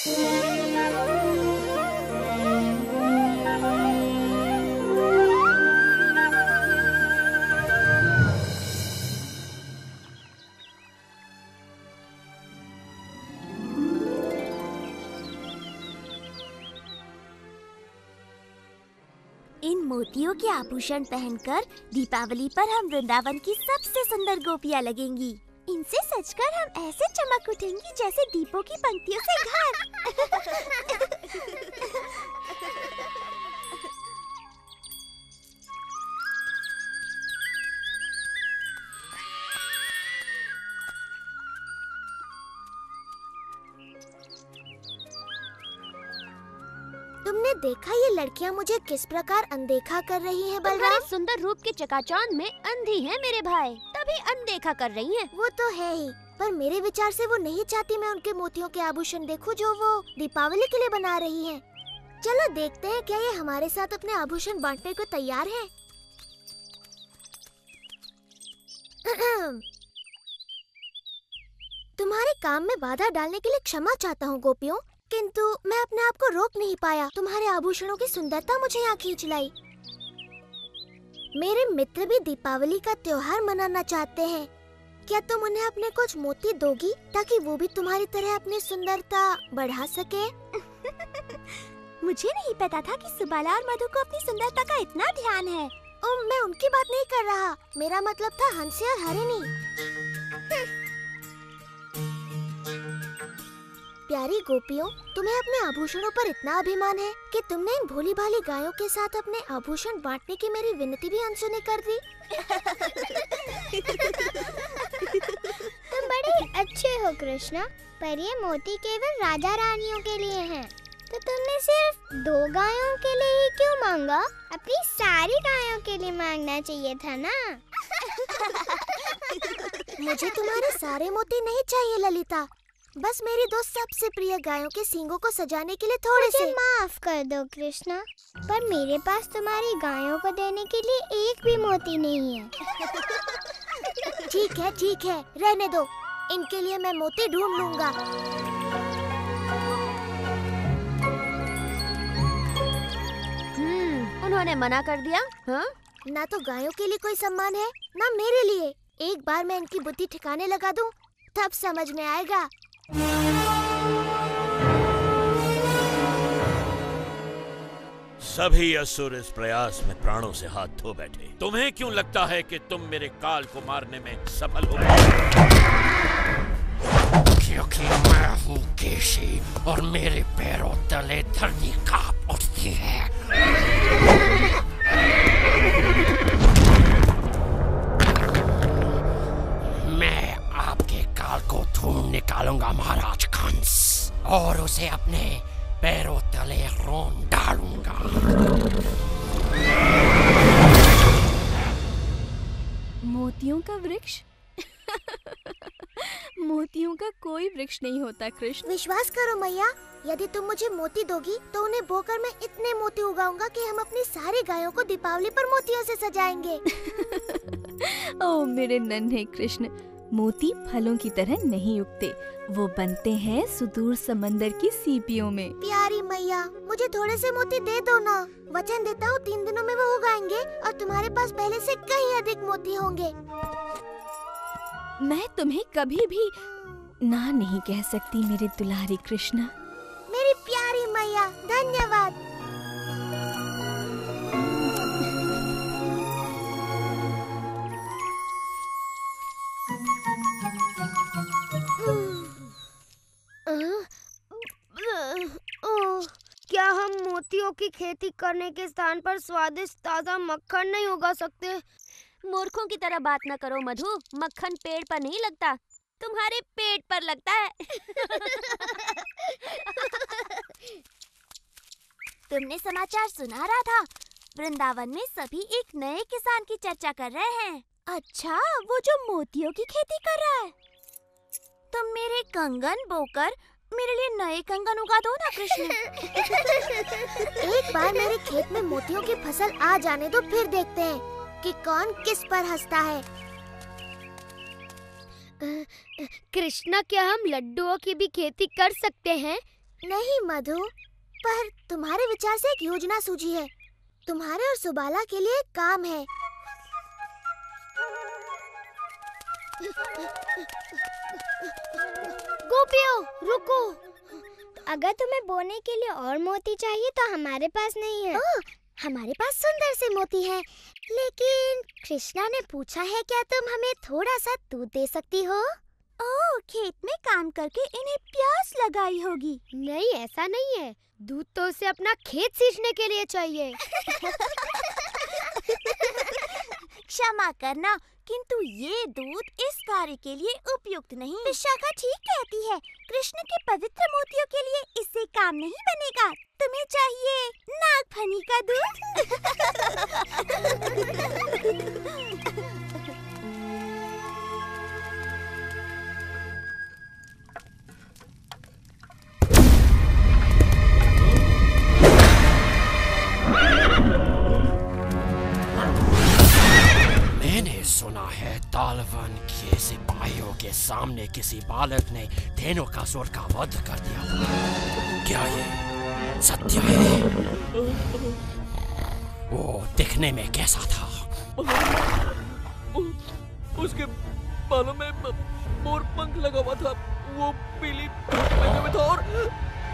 इन मोतियों के आभूषण पहनकर दीपावली पर हम वृंदावन की सबसे सुंदर गोपियाँ लगेंगी। इनसे सजकर हम ऐसे चमक उठेंगी जैसे दीपों की पंक्तियों से घर। तुमने देखा ये लड़कियां मुझे किस प्रकार अनदेखा कर रही हैं बलराम? तुम्हारे सुंदर रूप के चकाचौंध में अंधी है मेरे भाई, तभी अनदेखा कर रही हैं। वो तो है ही, पर मेरे विचार से वो नहीं चाहती मैं उनके मोतियों के आभूषण देखूं जो वो दीपावली के लिए बना रही हैं। चलो देखते हैं क्या ये हमारे साथ अपने आभूषण बांटने को तैयार हैं। तुम्हारे काम में बाधा डालने के लिए क्षमा चाहता हूँ गोपियों, किंतु मैं अपने आप को रोक नहीं पाया। तुम्हारे आभूषणों की सुंदरता मुझे यहाँ खींच लाई। मेरे मित्र भी दीपावली का त्योहार मनाना चाहते हैं। क्या तुम उन्हें अपने कुछ मोती दोगी ताकि वो भी तुम्हारी तरह अपनी सुंदरता बढ़ा सके? मुझे नहीं पता था कि सुबाला और मधु को अपनी सुंदरता का इतना ध्यान है। मैं उनकी बात नहीं कर रहा, मेरा मतलब था हंसी और हरिणी। प्यारी गोपियों, तुम्हें अपने आभूषणों पर इतना अभिमान है कि तुमने इन भोली भाली गायों के साथ अपने आभूषण बांटने की मेरी विनती भी अनसुनी कर दी। तुम बड़े अच्छे हो कृष्णा, पर ये मोती केवल राजा रानियों के लिए हैं। तो तुमने सिर्फ 2 गायों के लिए ही क्यों मांगा? अपनी सारी गायों के लिए मांगना चाहिए था ना। मुझे तुम्हारे सारे मोती नहीं चाहिए ललिता, बस मेरी 2 सबसे प्रिय गायों के सींगों को सजाने के लिए थोड़े से। माफ कर दो कृष्णा, पर मेरे पास तुम्हारी गायों को देने के लिए एक भी मोती नहीं है। ठीक है, रहने दो, इनके लिए मैं मोती ढूंढ लूंगा। उन्होंने मना कर दिया। हाँ? ना तो गायों के लिए कोई सम्मान है, ना मेरे लिए। एक बार मैं इनकी बुद्धि ठिकाने लगा दूं, तब समझ में आएगा। सभी असुर इस प्रयास में प्राणों से हाथ धो बैठे। तुम्हें क्यों लगता है कि तुम मेरे काल को मारने में सफल हो गए? क्योंकि मैं हूँ केशी और मेरे पैरों तले धरती कांप उठती है। मैं आपके काल को ढूंढ निकालूंगा महाराज कंस, और उसे अपने पैरों तले रोन डालूंगा। मोतियों का वृक्ष? मोतियों का कोई वृक्ष नहीं होता कृष्ण। विश्वास करो मैया, यदि तुम मुझे मोती दोगी तो उन्हें बोकर मैं इतने मोती उगाऊंगा कि हम अपनी सारी गायों को दीपावली पर मोतियों से सजाएंगे। ओ मेरे नन्हे कृष्ण, मोती फलों की तरह नहीं उगते, वो बनते हैं सुदूर समंदर की सीपियों में। प्यारी मैया, मुझे थोड़े से मोती दे दो ना। वचन देता हूँ 3 दिनों में वो उगाएंगे और तुम्हारे पास पहले से कहीं अधिक मोती होंगे। मैं तुम्हें कभी भी ना नहीं कह सकती मेरे दुलारे कृष्णा। मेरी प्यारी मैया, धन्यवाद। क्या हम मोतियों की खेती करने के स्थान पर स्वादिष्ट ताजा मक्खन नहीं उगा सकते? मूर्खों की तरह बात न करो मधु, मक्खन पेड़ पर नहीं लगता, तुम्हारे पेट पर लगता है। तुमने समाचार सुना रहा था, वृंदावन में सभी एक नए किसान की चर्चा कर रहे हैं। अच्छा, वो जो मोतियों की खेती कर रहा है। तुम मेरे कंगन बोकर मेरे लिए नए कंगन उगा दो ना कृष्ण। एक बार मेरे खेत में मोतियों की फसल आ जाने दो, फिर देखते हैं कि कौन किस पर हंसता है। कृष्णा, क्या हम लड्डुओं की भी खेती कर सकते हैं? नहीं मधु, पर तुम्हारे विचार से एक योजना सूझी है। तुम्हारे और सुबाला के लिए एक काम है। गोपियों रुको, अगर तुम्हें बोने के लिए और मोती चाहिए तो हमारे पास नहीं है। ओह, हमारे पास सुंदर से मोती है, लेकिन कृष्णा ने पूछा है क्या तुम हमें थोड़ा सा दूध दे सकती हो? ओह, खेत में काम करके इन्हें प्यास लगाई होगी। नहीं, ऐसा नहीं है। दूध तो उसे अपना खेत सींचने के लिए चाहिए। क्षमा करना, किंतु ये दूध इस कार्य के लिए उपयुक्त नहीं। विशाखा ठीक कहती है, कृष्ण के पवित्र मोतियों के लिए इससे काम नहीं बनेगा। तुम्हें चाहिए नागफनी का दूध। मैंने सुना है तालवन के सिपाहियों के सामने किसी बालक ने धेनुकासुर का वध कर दिया था। क्या ये सत्य है? वो दिखने में कैसा था? उसके बालों में मोर पंख लगा हुआ था, वो पीली पहने हुए था और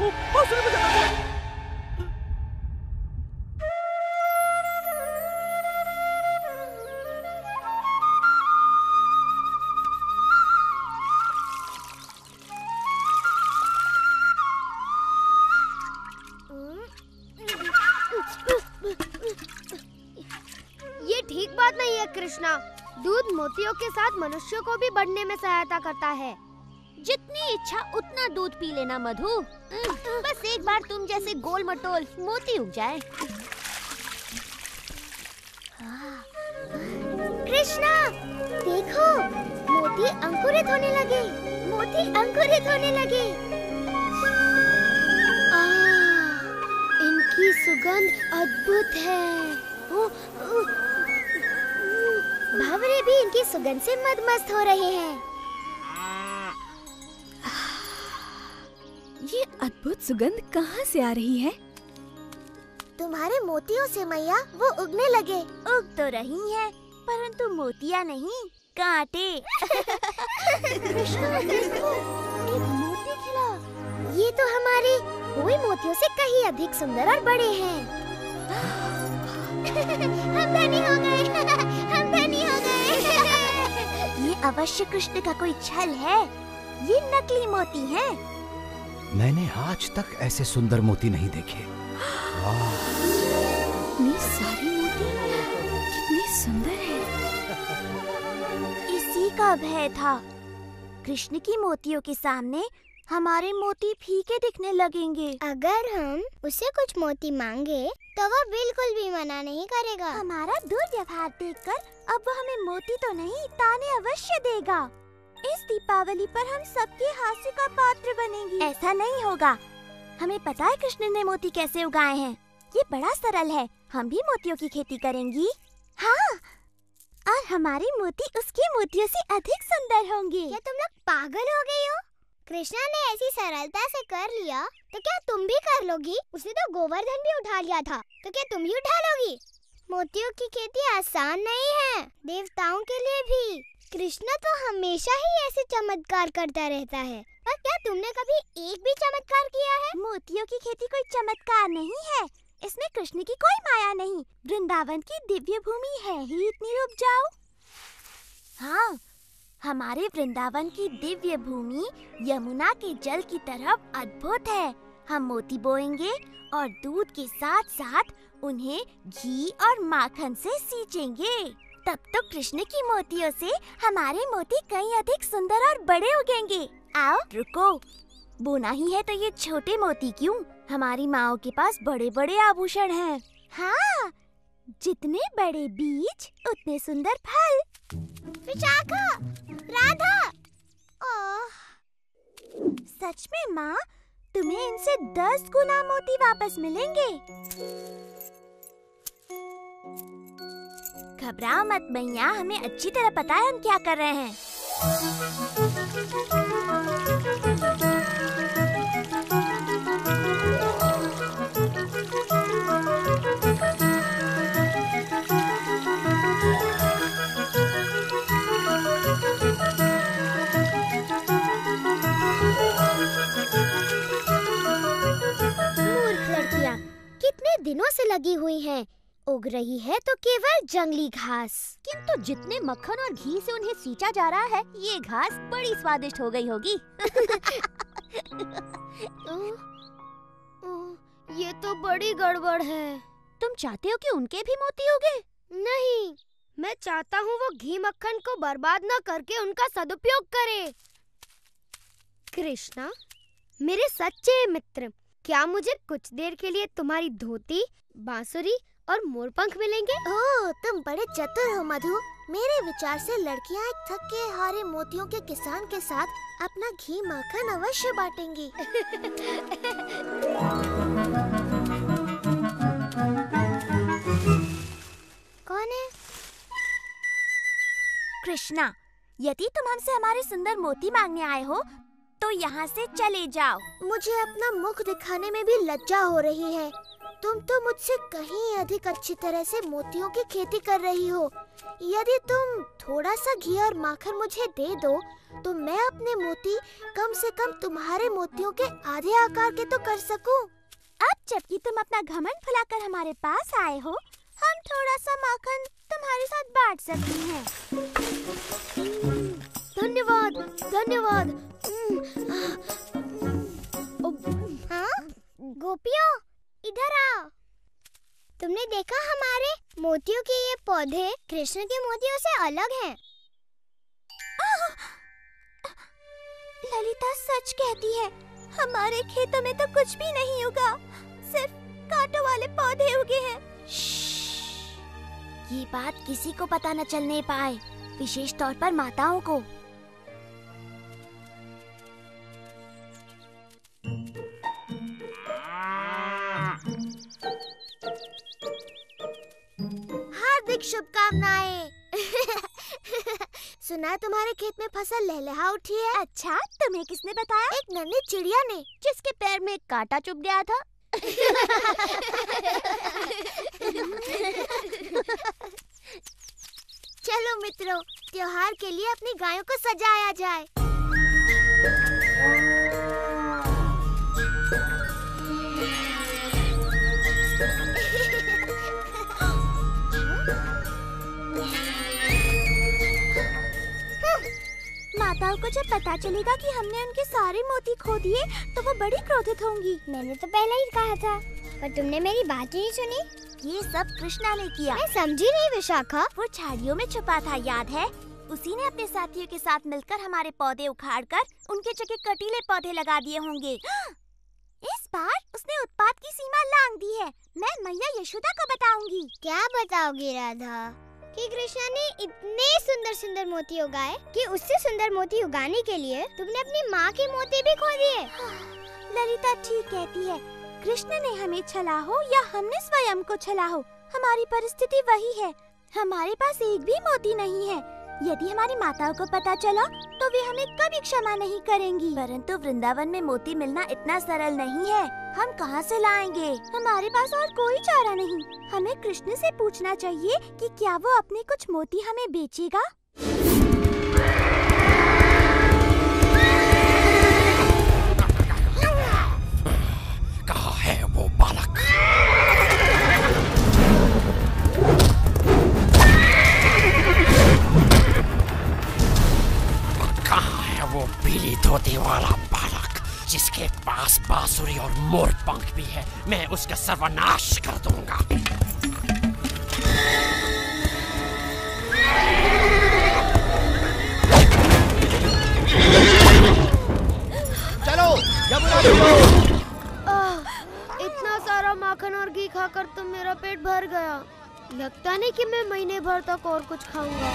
वो बांसुरी बजाता था। ये ठीक बात नहीं है कृष्णा। दूध मोतियों के साथ मनुष्यों को भी बढ़ने में सहायता करता है। जितनी इच्छा उतना दूध पी लेना मधु। बस एक बार तुम जैसे गोल मटोल मोती उग जाए। कृष्णा देखो, मोती अंकुरित होने लगे। मोती अंकुरित होने लगे। इनकी सुगंध अद्भुत है। भंवरे भी इनकी सुगंध से मदमस्त हो रहे हैं। ये अद्भुत सुगंध कहाँ से आ रही है? तुम्हारे मोतियों से मैया वो उगने लगे। उग तो रही हैं, परंतु मोतियाँ नहीं, कांटे। कृष्णा देखो, एक मोती खिला। ये तो हमारे हुए मोतियों से कहीं अधिक सुंदर और बड़े हैं। हम धनी हो गए। हम धनी हो गए। ये अवश्य कृष्ण का कोई छल है। ये नकली मोती हैं। मैंने आज तक ऐसे सुंदर मोती नहीं देखे। इतनी सारी मोती, कितनी सुंदर है। इसी का भय था। कृष्ण की मोतियों के सामने हमारे मोती फीके दिखने लगेंगे। अगर हम उसे कुछ मोती मांगे तो वह बिल्कुल भी मना नहीं करेगा। हमारा दुर्व्यवहार देखकर अब वो हमें मोती तो नहीं, ताने अवश्य देगा। इस दीपावली पर हम सबके हास्य का पात्र बनेंगे। ऐसा नहीं होगा। हमें पता है कृष्ण ने मोती कैसे उगाए हैं। ये बड़ा सरल है। हम भी मोतियों की खेती करेंगी। हाँ, और हमारे मोती उसके मोतियों से अधिक सुंदर होंगे। क्या तुम लोग पागल हो गई हो? कृष्णा ने ऐसी सरलता से कर लिया तो क्या तुम भी कर लोगी? उसने तो गोवर्धन भी उठा लिया था, तो क्या तुम भी उठा लोगी? मोतियों की खेती आसान नहीं है, देवताओं के लिए भी। कृष्णा तो हमेशा ही ऐसे चमत्कार करता रहता है। पर क्या तुमने कभी एक भी चमत्कार किया है? मोतियों की खेती कोई चमत्कार नहीं है। इसमें कृष्ण की कोई माया नहीं। वृंदावन की दिव्य भूमि है ही इतनी उपजाऊ। हाँ, हमारे वृंदावन की दिव्य भूमि यमुना के जल की तरफ अद्भुत है। हम मोती बोएंगे और दूध के साथ साथ उन्हें घी और माखन से सींचेंगे। तब तो कृष्ण की मोतियों से हमारे मोती कहीं अधिक सुंदर और बड़े उगेंगे। आओ, रुको। बोना ही है तो ये छोटे मोती क्यों? हमारी माँओं के पास बड़े बड़े आभूषण हैं। हाँ, जितने बड़े बीज उतने सुंदर फल। विशाखा, राधा। सच में माँ, तुम्हें इनसे 10 गुना मोती वापस मिलेंगे। घबराओ मत मैया, हमें अच्छी तरह पता है हम क्या कर रहे हैं। दिनों से लगी हुई हैं। उग रही है तो केवल जंगली घास। किंतु जितने मक्खन और घी से उन्हें सींचा जा रहा है, ये घास बड़ी स्वादिष्ट हो गई होगी। ये तो बड़ी गड़बड़ है। तुम चाहते हो कि उनके भी मोती उगे? नहीं, मैं चाहता हूँ वो घी मक्खन को बर्बाद न करके उनका सदुपयोग करे। कृष्णा, मेरे सच्चे मित्र, क्या मुझे कुछ देर के लिए तुम्हारी धोती, बांसुरी और मोरपंख मिलेंगे? ओह, तुम बड़े चतुर हो मधु। मेरे विचार से लड़कियां एक थके हारे मोतियों के किसान के साथ अपना घी माखन अवश्य बांटेंगी। कौन है? कृष्णा, यदि तुम हमसे हमारे सुंदर मोती मांगने आए हो तो यहाँ से चले जाओ। मुझे अपना मुख दिखाने में भी लज्जा हो रही है। तुम तो मुझसे कहीं अधिक अच्छी तरह से मोतियों की खेती कर रही हो। यदि तुम थोड़ा सा घी और माखन मुझे दे दो तो मैं अपने मोती कम से कम तुम्हारे मोतियों के आधे आकार के तो कर सकूं। अब जबकि तुम अपना घमंड फुलाकर हमारे पास आए हो, हम थोड़ा सा माखन तुम्हारे साथ बांट सकते हैं। धन्यवाद, धन्यवाद। हाँ? गोपियों, इधर आओ। तुमने देखा हमारे मोतियों के ये पौधे कृष्ण के मोतियों से अलग हैं। ललिता सच कहती है, हमारे खेतों में तो कुछ भी नहीं उगा, सिर्फ कांटों वाले पौधे उगे हैं। ये बात किसी को पता न चलने पाए, विशेष तौर पर माताओं को। हार्दिक शुभकामनाएं। सुना है तुम्हारे खेत में फसल लहलहा उठी है। अच्छा, तुम्हें किसने बताया? एक नन्ही चिड़िया ने, जिसके पैर में कांटा चुभ गया था। चलो मित्रों, त्योहार के लिए अपनी गायों को सजाया जाए। माताओं को जब पता चलेगा कि हमने उनके सारे मोती खो दिए तो वो बड़ी क्रोधित होंगी। मैंने तो पहले ही कहा था, पर तुमने मेरी बात ही नहीं सुनी। ये सब कृष्णा ने किया। मैं समझी नहीं विशाखा। वो झाड़ियों में छुपा था, याद है? उसी ने अपने साथियों के साथ मिलकर हमारे पौधे उखाड़कर उनके जगह कटीले पौधे लगा दिए होंगे। इस बार उसने उत्पात की सीमा लांघ दी है। मैं मैया यशोदा को बताऊंगी। क्या बताओगी राधा? कि कृष्णा ने इतने सुंदर सुंदर मोती उगाए कि उससे सुंदर मोती उगाने के लिए तुमने अपनी माँ के मोती भी खो दिए। ललिता ठीक कहती है, कृष्ण ने हमें छला हो या हमने स्वयं को छला हो, हमारी परिस्थिति वही है। हमारे पास एक भी मोती नहीं है। यदि हमारी माताओं को पता चला तो वे हमें कभी क्षमा नहीं करेंगी। परंतु वृंदावन में मोती मिलना इतना सरल नहीं है। हम कहाँ से लाएंगे? हमारे पास और कोई चारा नहीं। हमें कृष्ण से पूछना चाहिए कि क्या वो अपने कुछ मोती हमें बेचेगा। कहाँ है वो बालक? कहाँ है वो पीली धोती वाला बालक जिसके पास बांसुरी और मोर पंख भी है? मैं उसका सर्वनाश कर दूंगा। चलो, यमुना चलो। इतना सारा माखन और घी खाकर तो मेरा पेट भर गया। लगता नहीं कि मैं महीने भर तक और कुछ खाऊंगा।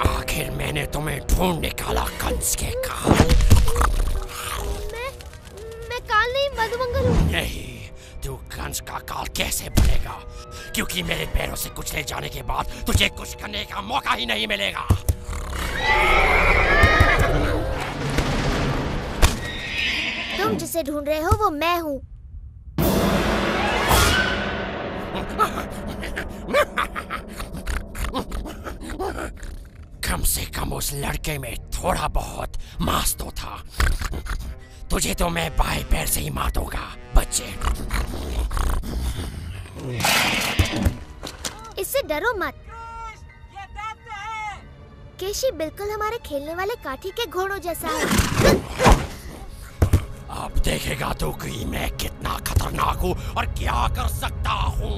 आखिर मैंने तुम्हें ढूंढ निकाला कंस के काल। मैं काल नहीं, मधुमंगल हूँ। नहीं, तू कंस का काल कैसे बनेगा? क्योंकि मेरे पैरों से कुचले जाने के बाद तुझे कुछ करने का मौका ही नहीं मिलेगा। तुम जिसे ढूंढ रहे हो वो मैं हूँ। उस लड़के में थोड़ा बहुत मांस तो था। तुझे तो मैं बाएं पैर से ही मार दूंगा बच्चे। इससे डरो मत। केशी बिल्कुल हमारे खेलने वाले काठी के घोड़ों जैसा है। अब देखेगा तो कि मैं कितना खतरनाक हूँ और क्या कर सकता हूँ।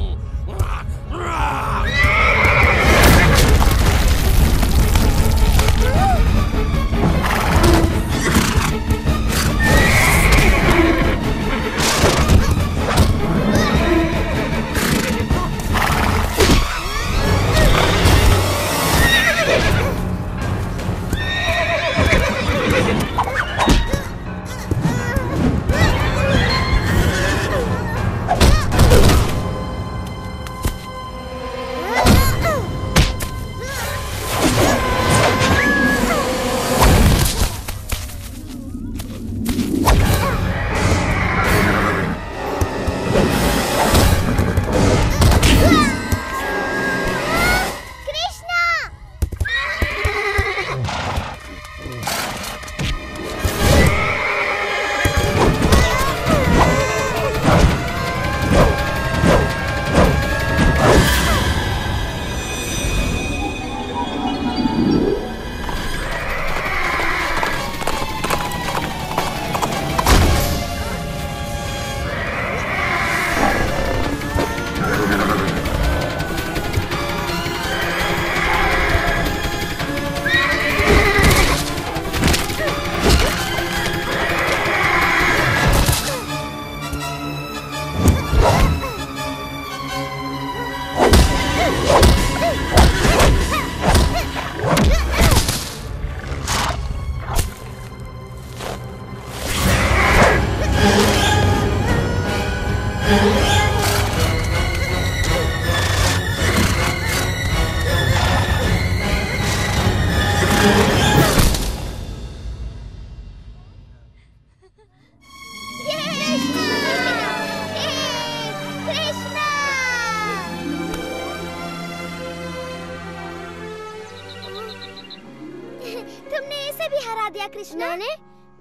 कृष्णा।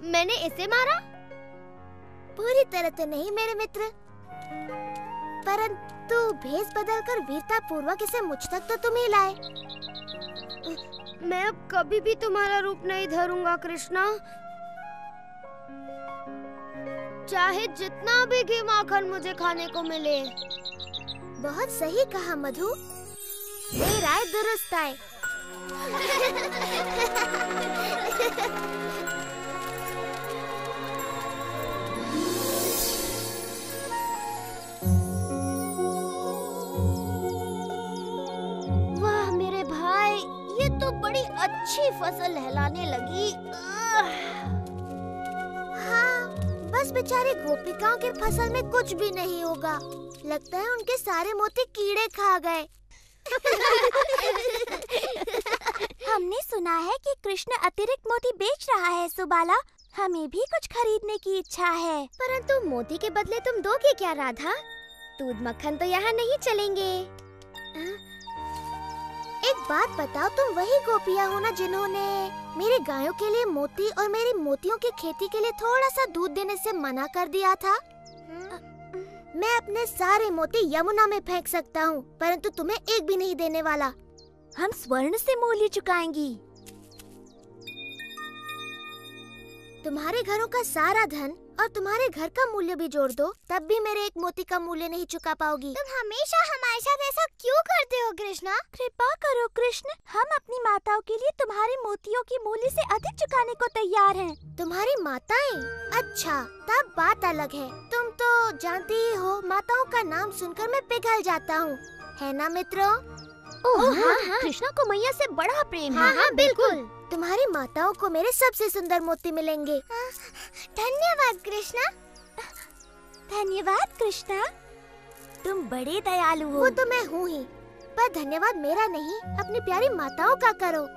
मैंने इसे मारा? पूरी तरह तो नहीं मेरे मित्र, परंतु भेष बदलकर वीरता पूर्वक इसे मुझ तक तो तुम ही लाए। मैं अब कभी भी तुम्हारा रूप नहीं धरूंगा कृष्णा, चाहे जितना भी घी माखन मुझे खाने को मिले। बहुत सही कहा मधु, ये राय दुरुस्त है। वाह मेरे भाई, ये तो बड़ी अच्छी फसल लहलाने लगी। हाँ, बस बेचारी गोपिकाओं के फसल में कुछ भी नहीं होगा। लगता है उनके सारे मोती कीड़े खा गए। हमने सुना है कि कृष्ण अतिरिक्त मोती बेच रहा है सुबाला, हमें भी कुछ खरीदने की इच्छा है। परंतु मोती के बदले तुम दोगे क्या राधा? दूध मक्खन तो यहाँ नहीं चलेंगे। एक बात बताओ, तुम वही गोपियाँ हो ना जिन्होंने मेरी गायों के लिए मोती और मेरी मोतियों की खेती के लिए थोड़ा सा दूध देने से मना कर दिया था? मैं अपने सारे मोती यमुना में फेंक सकता हूँ, परंतु तुम्हें एक भी नहीं देने वाला। हम स्वर्ण से मूल्य चुकाएंगी। तुम्हारे घरों का सारा धन और तुम्हारे घर का मूल्य भी जोड़ दो, तब भी मेरे एक मोती का मूल्य नहीं चुका पाओगी। तुम हमेशा हमारे साथ ऐसा क्यों करते हो कृष्णा? कृपा करो कृष्ण, हम अपनी माताओं के लिए तुम्हारे मोतियों की मूल्य से अधिक चुकाने को तैयार हैं। तुम्हारी माताएं? अच्छा, तब बात अलग है। तुम तो जानती ही हो, माताओं का नाम सुनकर मैं पिघल जाता हूँ, है ना मित्रों? हाँ, कृष्णा को मैया से बड़ा प्रेम है। हाँ, बिल्कुल। तुम्हारी माताओं को मेरे सबसे सुंदर मोती मिलेंगे। धन्यवाद कृष्णा। धन्यवाद कृष्णा, तुम बड़े दयालु हो। वो तो मैं हूँ ही, पर धन्यवाद मेरा नहीं, अपनी प्यारी माताओं का करो।